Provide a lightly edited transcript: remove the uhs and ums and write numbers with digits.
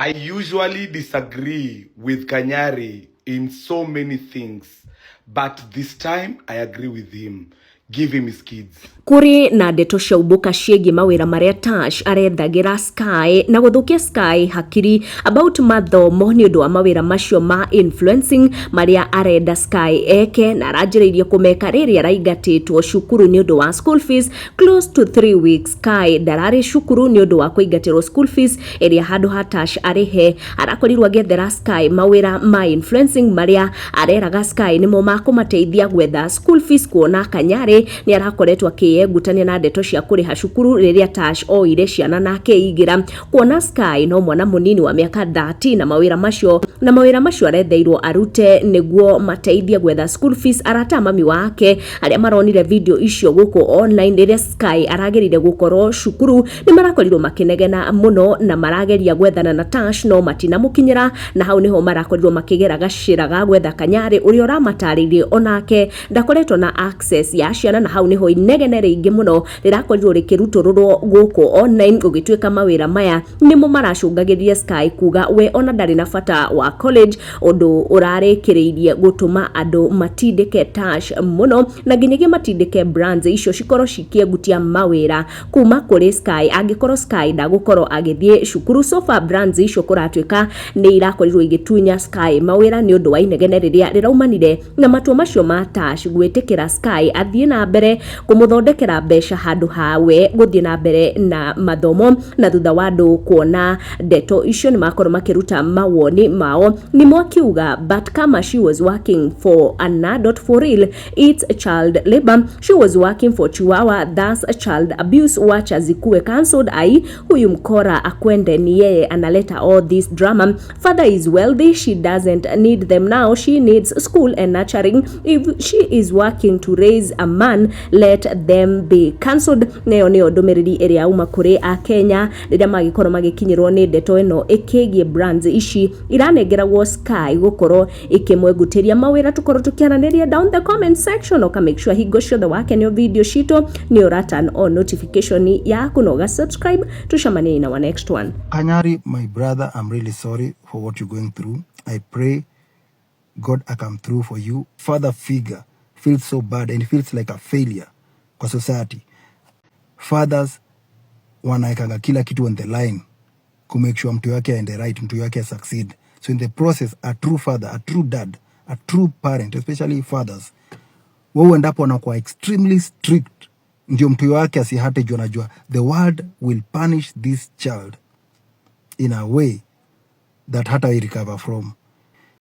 I usually disagree with Kanyari in so many things, but this time I agree with him. Give him his kids. Kuri na ndeto cia umbuka ciegi mawira maria Tash arethagira Sky na guthukia Sky hakiri about mathomo ni undu wa mawira macio ma influencing maria arenda Sky eke na aranjiriirie kumeka riri araingatitwo cukuru ni undu wa school fees close to 3 weeks. Sky darari cukuru ni undu wa kuingatirwo school fees iria handu ha Tash arihe arakorirwo agethera Sky mawira ma influencing maria areraga Sky nimo makumateithia gwetha school fees kuona Kanyari ni arakoretwo akiyegutania na ndeto cia kuriha cukuru riria Tash oire ciana nake igira kuona Sky no mwana munini wa miaka 30 na mawira macio aretheirwo arute niguo mateithia gwetha school fees. Arata mami wake aria maronire video icio guku online riria Sky aragerire gukorwo cukuru ni marakorirwo makinegena muno na marageria gwethana na Tash no matina mukinyira, na hau niho marakorirwo makigera gaciraga gwetha Kanyari uria uramataririe onake ndakoretwo na access ya ciana, na hau niho inegene ringi muno rirakorirwo rikirutururwo guku online gugituika mawira maya nimo maracungagiria Sky kuga we ona ndari na bata wa college, undu urarikiriirie gutuma andu matindike Tash muno na nginyagia matindike brands icio cikorwo cikiegutia mawira kuma kuri Sky angikorwo Sky ndagukorwo agithie cukuru. So far brands icio kuratuika ni irakorirwo igitunya Sky mawira ni undu wa inegene riria riraumanire na matua macio ma Tash gwitikira Sky athie na mbere kumuthondekera mbeca handu hawe guthie na mbere na mathomo. Na thutha wa andu kuona ndeto icio ni makorwo makiruta mawoni mao ni mwakiuga but kama she was working for an adult for real it's child labor, she was working for Chihuahua that's child abuse, wacha zikuwe cancelled. Ai huyu mkora akwende ni yeye analeta all this drama. Father is wealthy, she doesn't need them now, she needs school and nurturing. If she is working to raise a man let them be cancelled. Neo neo ndumiriri iria uma kuri a Kenya riria magikorwo magikinyirwo ni ndeto ino ikigie brands ici iranengeragwo Sky gukorwo ikimwegutiria mawira. Tukorwo tukiaraniria down the comment section oka make sure hingo ciothe wakenio video cito ni ora turn on notification yaku na uga subscribe. Tushamanie in our next one. Kanyari, my brother, I'm really sorry for what you're going through. I pray God I come through for you. Father figure feels so bad and it feels like a failure kwa society. Fathers wanaekanga kila kitu on the line ku make sure mtu wake aende right, mtu wake succeed. So in the process, a true father, a true dad, a true parent, especially fathers, wao endapo wanakuwa extremely strict ndio mtu wake asihate jua najua the world will punish this child in a way that hata recover from.